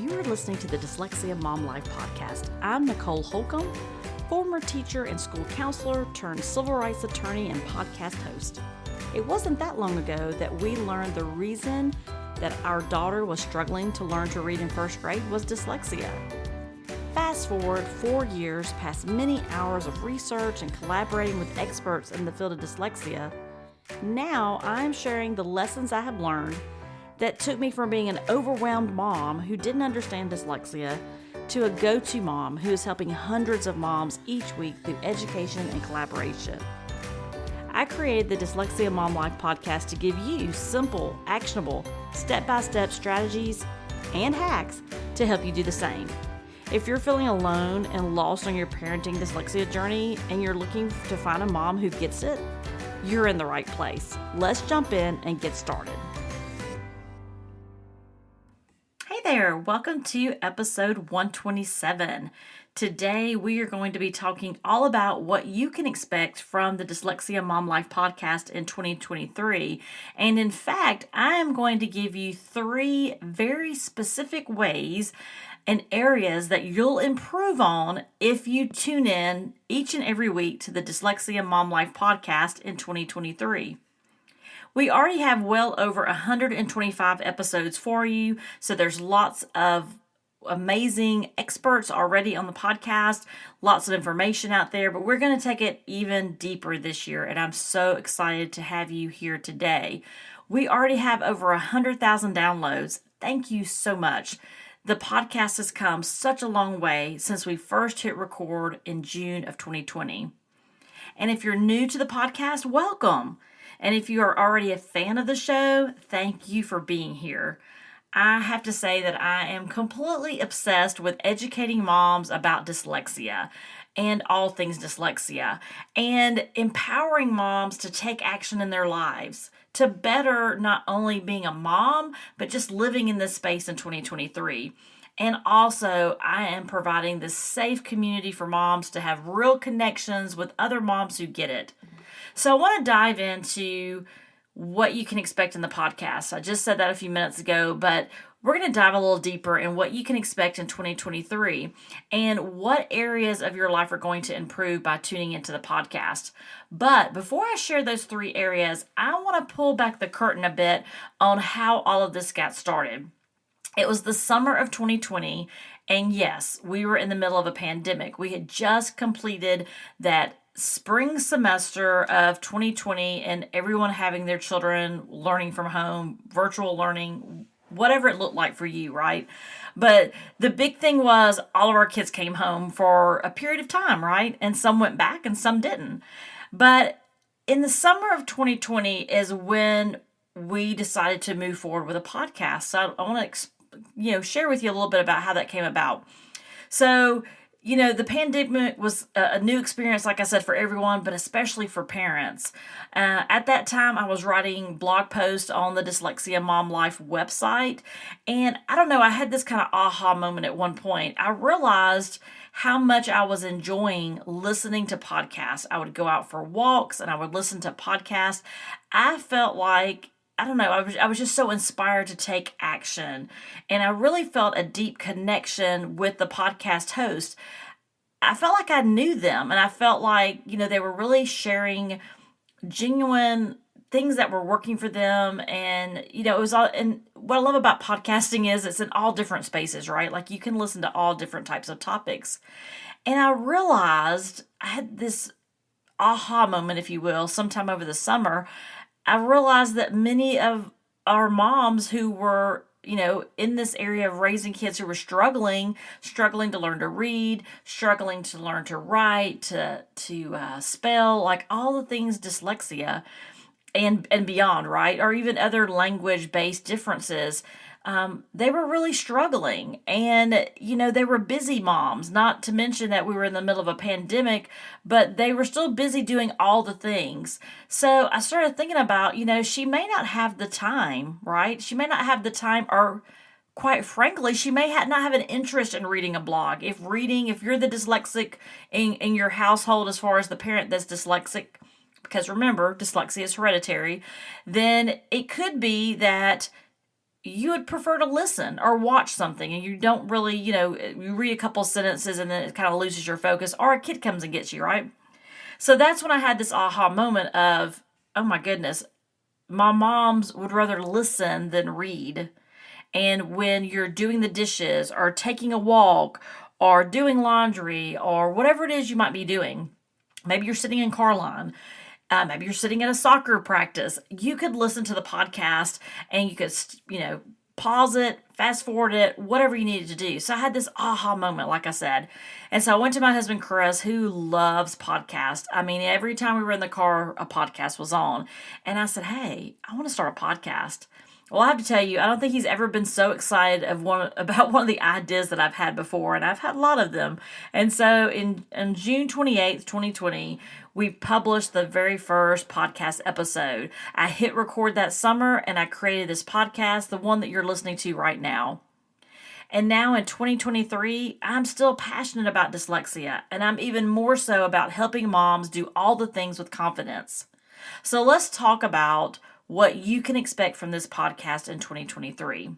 You are listening to the Dyslexia Mom Life Podcast. I'm Nicole Holcomb, former teacher and school counselor turned civil rights attorney and podcast host. It wasn't that long ago that we learned the reason that our daughter was struggling to learn to read in first grade was dyslexia. Fast forward 4 years past many hours of research and collaborating with experts in the field of dyslexia, now I'm sharing the lessons I have learned that took me from being an overwhelmed mom who didn't understand dyslexia to a go-to mom who is helping hundreds of moms each week through education and collaboration. I created the Dyslexia Mom Life Podcast to give you simple, actionable, step-by-step strategies and hacks to help you do the same. If you're feeling alone and lost on your parenting dyslexia journey and you're looking to find a mom who gets it, you're in the right place. Let's jump in and get started. Hey there, welcome to episode 127. Today we are going to be talking all about what you can expect from the Dyslexia Mom Life Podcast in 2023. And in fact, I am going to give you 3 very specific ways and areas that you'll improve on if you tune in each and every week to the Dyslexia Mom Life Podcast in 2023. We already have well over 125 episodes for you, so there's lots of amazing experts already on the podcast, lots of information out there, but we're going to take it even deeper this year, and I'm so excited to have you here today. We already have over 100,000 downloads. Thank you so much. The podcast has come such a long way since we first hit record in June of 2020. And if you're new to the podcast, welcome. And if you are already a fan of the show, thank you for being here. I have to say that I am completely obsessed with educating moms about dyslexia and all things dyslexia and empowering moms to take action in their lives to better not only being a mom, but just living in this space in 2023. And also, I am providing this safe community for moms to have real connections with other moms who get it. So I want to dive into what you can expect in the podcast. I just said that a few minutes ago, but we're going to dive a little deeper in what you can expect in 2023 and what areas of your life are going to improve by tuning into the podcast. But before I share those 3 areas, I want to pull back the curtain a bit on how all of this got started. It was the summer of 2020, and yes, we were in the middle of a pandemic. We had just completed that spring semester of 2020 and everyone having their children learning from home, virtual learning, whatever it looked like for you, right? But the big thing was all of our kids came home for a period of time, right? And some went back and some didn't. But in the summer of 2020 is when we decided to move forward with a podcast. So I want to share with you a little bit about how that came about. So the pandemic was a new experience, like I said, for everyone, but especially for parents. At that time, I was writing blog posts on the Dyslexia Mom Life website. And I don't know, I had this kind of aha moment at one point. I realized how much I was enjoying listening to podcasts. I would go out for walks and I would listen to podcasts. I felt like I was just so inspired to take action. And I really felt a deep connection with the podcast host. I felt like I knew them and I felt like, they were really sharing genuine things that were working for them. And, it was all, and what I love about podcasting is it's in all different spaces, right? Like you can listen to all different types of topics. And I realized I had this aha moment, if you will, sometime over the summer. I realized that many of our moms who were, in this area of raising kids who were struggling to learn to read, struggling to learn to write, to spell, like all the things dyslexia and beyond, right? Or even other language-based differences. They were really struggling and, they were busy moms, not to mention that we were in the middle of a pandemic, but they were still busy doing all the things. So I started thinking about, she may not have the time, right? She may not have the time, or quite frankly, she may not have an interest in reading a blog. If you're the dyslexic in your household, as far as the parent that's dyslexic, because remember, dyslexia is hereditary, then it could be that you would prefer to listen or watch something and you don't really, you read a couple sentences and then it kind of loses your focus, or a kid comes and gets you, right? So that's when I had this aha moment of, oh my goodness, my moms would rather listen than read. And when you're doing the dishes or taking a walk or doing laundry or whatever it is you might be doing, maybe you're sitting in car line, maybe you're sitting at a soccer practice, you could listen to the podcast and you could, pause it, fast forward it, whatever you needed to do. So I had this aha moment, like I said. And so I went to my husband, Chris, who loves podcasts. I mean, every time we were in the car, a podcast was on. And I said, hey, I want to start a podcast. Well, I have to tell you, I don't think he's ever been so excited about one of the ideas that I've had before, and I've had a lot of them. And so in June 28th, 2020, we published the very first podcast episode. I hit record that summer, and I created this podcast, the one that you're listening to right now. And now in 2023, I'm still passionate about dyslexia, and I'm even more so about helping moms do all the things with confidence. So let's talk about what you can expect from this podcast in 2023.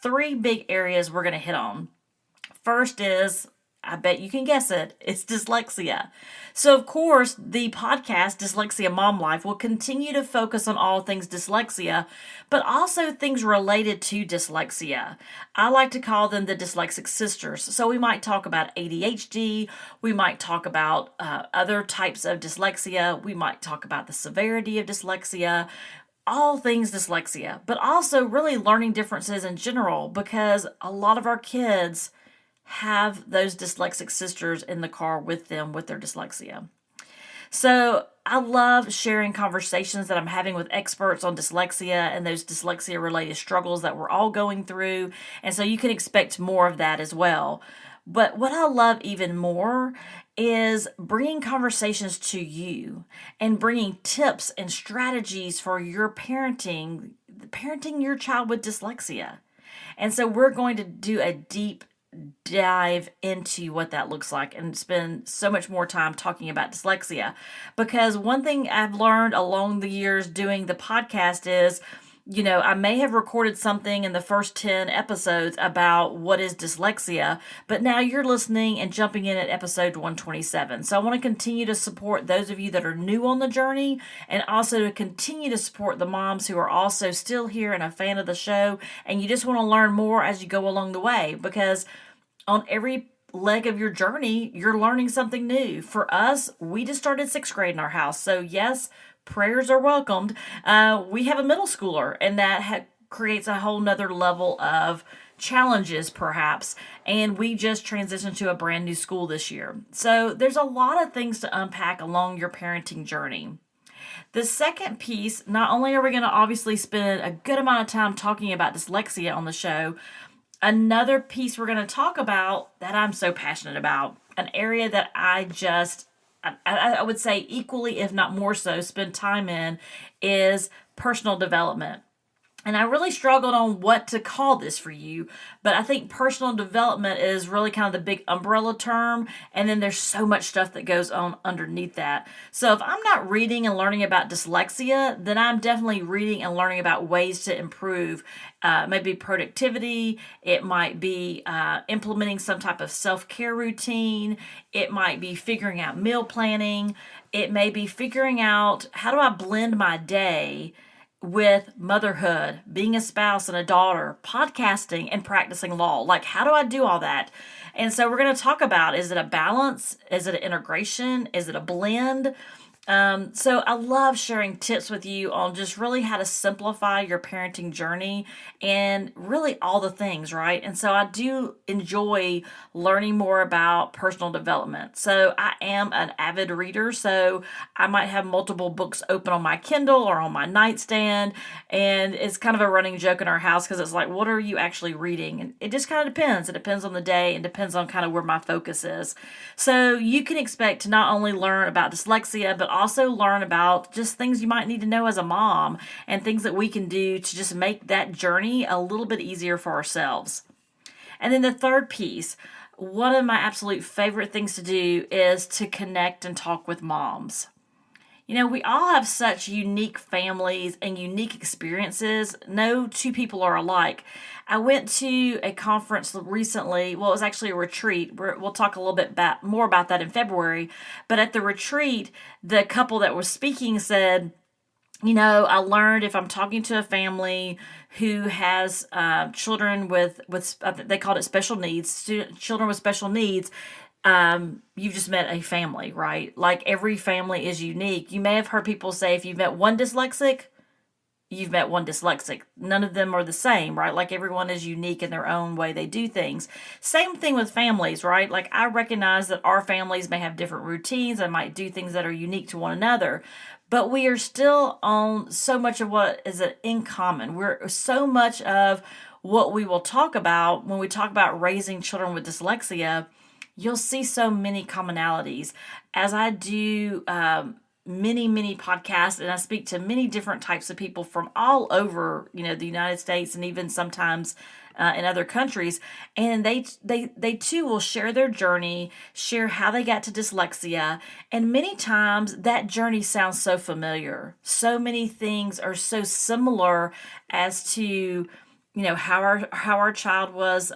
3 big areas we're going to hit on. First is, I bet you can guess it, it's dyslexia. So of course, the podcast Dyslexia Mom Life will continue to focus on all things dyslexia, but also things related to dyslexia. I like to call them the dyslexic sisters. So we might talk about ADHD, we might talk about other types of dyslexia, we might talk about the severity of dyslexia, all things dyslexia, but also really learning differences in general, because a lot of our kids have those dyslexic sisters in the car with them with their dyslexia. So I love sharing conversations that I'm having with experts on dyslexia and those dyslexia related struggles that we're all going through. And so you can expect more of that as well. But what I love even more is bringing conversations to you and bringing tips and strategies for your parenting your child with dyslexia. And so we're going to do a deep dive into what that looks like and spend so much more time talking about dyslexia. Because one thing I've learned along the years doing the podcast is, I may have recorded something in the first 10 episodes about what is dyslexia, but now you're listening and jumping in at episode 127. So I want to continue to support those of you that are new on the journey, and also to continue to support the moms who are also still here and a fan of the show, and you just want to learn more as you go along the way, because on every leg of your journey, you're learning something new. For us, we just started 6th grade in our house. So yes, prayers are welcomed. We have a middle schooler, and that creates a whole nother level of challenges perhaps. And we just transitioned to a brand new school this year. So there's a lot of things to unpack along your parenting journey. The second piece, not only are we going to obviously spend a good amount of time talking about dyslexia on the show, another piece we're going to talk about that I'm so passionate about, an area that I would say equally, if not more so, spend time in, is personal development. And I really struggled on what to call this for you, but I think personal development is really kind of the big umbrella term, and then there's so much stuff that goes on underneath that. So if I'm not reading and learning about dyslexia, then I'm definitely reading and learning about ways to improve. Maybe productivity, it might be implementing some type of self-care routine, it might be figuring out meal planning, it may be figuring out how do I blend my day with motherhood, being a spouse and a daughter, podcasting, and practicing law. Like, how do I do all that? And so we're going to talk about, is it a balance? Is it an integration? Is it a blend? So I love sharing tips with you on just really how to simplify your parenting journey and really all the things, right? And so I do enjoy learning more about personal development. So I am an avid reader, so I might have multiple books open on my Kindle or on my nightstand, and it's kind of a running joke in our house because it's like, what are you actually reading? And it just kind of depends. It depends on the day and depends on kind of where my focus is. So you can expect to not only learn about dyslexia, but also learn about just things you might need to know as a mom and things that we can do to just make that journey a little bit easier for ourselves. And then the third piece, one of my absolute favorite things to do is to connect and talk with moms. We all have such unique families and unique experiences. No two people are alike. I went to a conference recently. Well, it was actually a retreat. We'll talk a little bit more about that in February. But at the retreat, the couple that was speaking said, I learned if I'm talking to a family who has children with they called it special needs, children with special needs, you've just met a family, right? Like every family is unique. You may have heard people say if you've met one dyslexic, you've met one dyslexic. None of them are the same, right? Like everyone is unique in their own way they do things. Same thing with families, right? Like I recognize that our families may have different routines and might do things that are unique to one another, but we are still on so much of what is in common. We're so much of what we will talk about when we talk about raising children with dyslexia. You'll see so many commonalities as I do many podcasts, and I speak to many different types of people from all over, the United States and even sometimes in other countries. And they too will share their journey, share how they got to dyslexia. And many times that journey sounds so familiar. So many things are so similar as to, how our child was,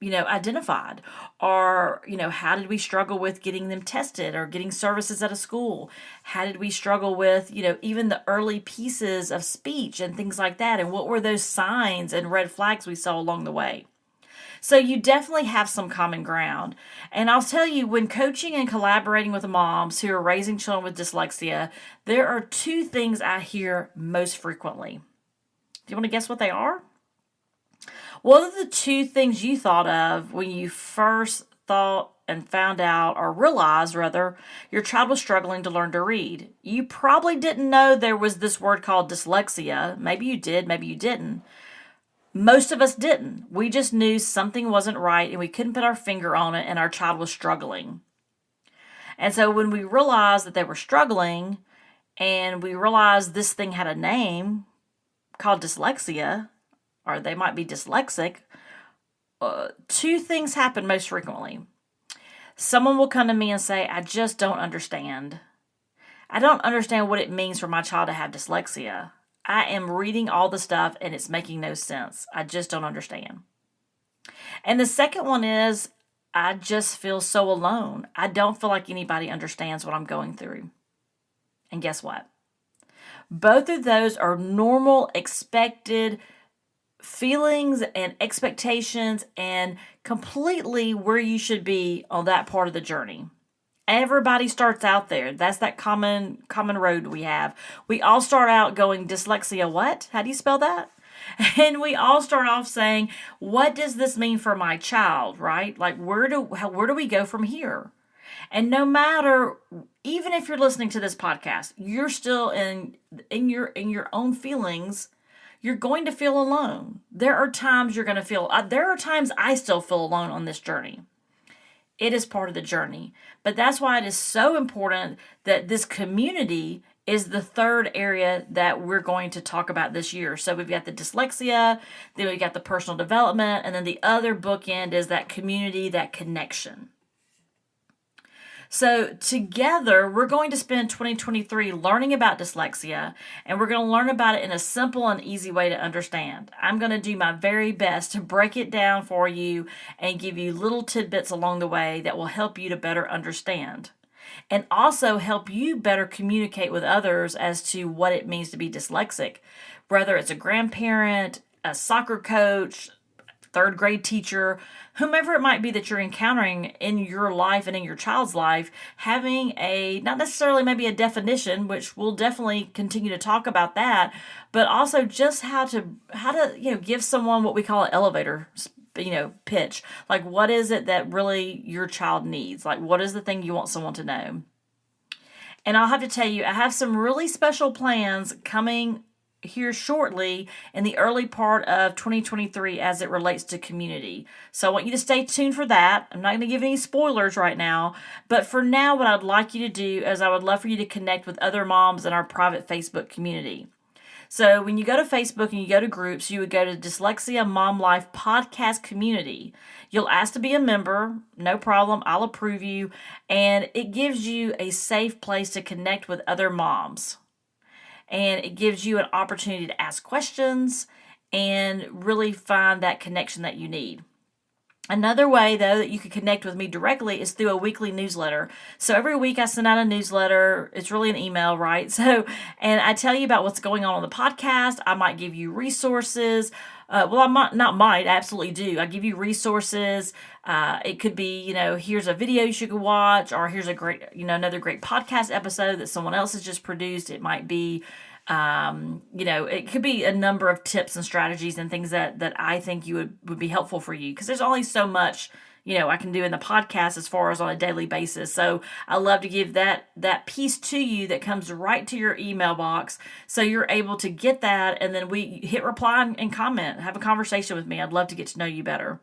identified, or, how did we struggle with getting them tested or getting services at a school? How did we struggle with, even the early pieces of speech and things like that? And what were those signs and red flags we saw along the way? So you definitely have some common ground. And I'll tell you, when coaching and collaborating with moms who are raising children with dyslexia, there are two things I hear most frequently. Do you want to guess what they are? What are the two things you thought of when you first thought and found out, or realized rather, your child was struggling to learn to read? You probably didn't know there was this word called dyslexia. Maybe you did, maybe you didn't. Most of us didn't. We just knew something wasn't right and we couldn't put our finger on it and our child was struggling. And so when we realized that they were struggling and we realized this thing had a name called dyslexia, or they might be dyslexic, two things happen most frequently. Someone will come to me and say, I just don't understand. I don't understand what it means for my child to have dyslexia. I am reading all the stuff and it's making no sense. I just don't understand. And the second one is, I just feel so alone. I don't feel like anybody understands what I'm going through. And guess what? Both of those are normal, expected feelings and expectations and completely where you should be on that part of the journey. Everybody starts out there. That's that common road we have. We all start out going, dyslexia what? How do you spell that? And we all start off saying, what does this mean for my child, right? Like where do we go from here? And no matter, even if you're listening to this podcast, you're still in your own feelings. You're going to feel alone. There are times you're going to feel, there are times I still feel alone on this journey. It is part of the journey. But that's why it is so important that this community is the third area that we're going to talk about this year. So we've got the dyslexia, then we've got the personal development, and then the other bookend is that community, that connection. So together, we're going to spend 2023 learning about dyslexia, and we're going to learn about it in a simple and easy way to understand. I'm going to do my very best to break it down for you and give you little tidbits along the way that will help you to better understand, and also help you better communicate with others as to what it means to be dyslexic, whether it's a grandparent, a soccer coach, third grade teacher, whomever it might be that you're encountering in your life and in your child's life, having not necessarily maybe a definition, which we'll definitely continue to talk about that, but also just how to give someone what we call an elevator pitch. Like, what is it that really your child needs? Like, what is the thing you want someone to know? And I'll have to tell you, I have some really special plans coming here shortly in the early part of 2023 as it relates to community. So I want you to stay tuned for that. I'm not going to give any spoilers right now, but for now, what I'd like you to do is I would love for you to connect with other moms in our private Facebook community. So when you go to Facebook and you go to groups, you would go to Dyslexia Mom Life Podcast Community. You'll ask to be a member, no problem, I'll approve you, and it gives you a safe place to connect with other moms. And it gives you an opportunity to ask questions and really find that connection that you need. Another way, though, that you can connect with me directly is through a weekly newsletter. So every week I send out a newsletter. It's really an email, right? And I tell you about what's going on the podcast. I might give you resources. I absolutely do. I give you resources. It could be, here's a video you should watch, or here's a great, another great podcast episode that someone else has just produced. It might be, it could be a number of tips and strategies and things that I think would be helpful for you, because there's only so much, I can do in the podcast as far as on a daily basis. So I love to give that piece to you that comes right to your email box, so you're able to get that, and then we hit reply and comment, have a conversation with me. I'd love to get to know you better.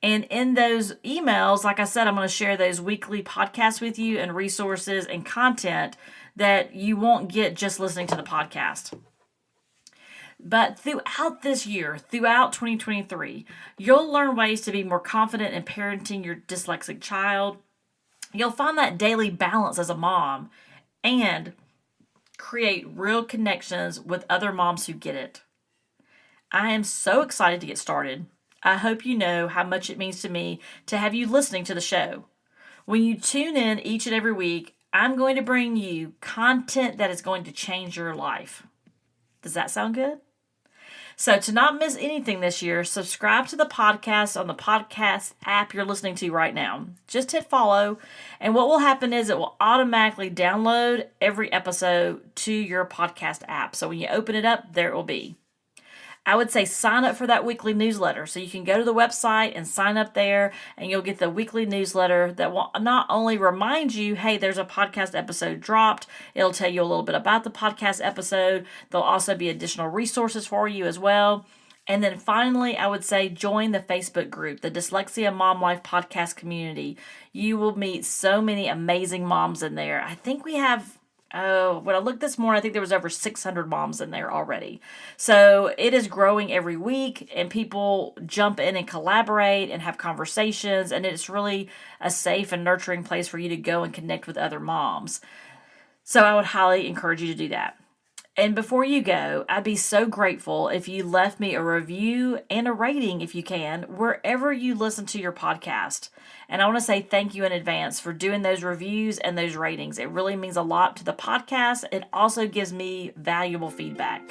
And in those emails, like I said, I'm going to share those weekly podcasts with you and resources and content that you won't get just listening to the podcast. But throughout this year, throughout 2023, you'll learn ways to be more confident in parenting your dyslexic child. You'll find that daily balance as a mom and create real connections with other moms who get it. I am so excited to get started. I hope you know how much it means to me to have you listening to the show. When you tune in each and every week, I'm going to bring you content that is going to change your life. Does that sound good? So to not miss anything this year, subscribe to the podcast on the podcast app you're listening to right now. Just hit follow, and what will happen is it will automatically download every episode to your podcast app. So when you open it up, there it will be. I would say sign up for that weekly newsletter. So you can go to the website and sign up there, and you'll get the weekly newsletter that will not only remind you, hey, there's a podcast episode dropped. It'll tell you a little bit about the podcast episode. There'll also be additional resources for you as well. And then finally, I would say join the Facebook group, the Dyslexia Mom Life Podcast Community. You will meet so many amazing moms in there. I think we have... when I looked this morning, I think there was over 600 moms in there already. So it is growing every week, and people jump in and collaborate and have conversations, and it's really a safe and nurturing place for you to go and connect with other moms. So I would highly encourage you to do that. And before you go, I'd be so grateful if you left me a review and a rating, if you can, wherever you listen to your podcast. And I want to say thank you in advance for doing those reviews and those ratings. It really means a lot to the podcast. It also gives me valuable feedback.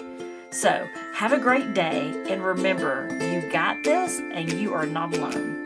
So have a great day, and remember, you got this and you are not alone.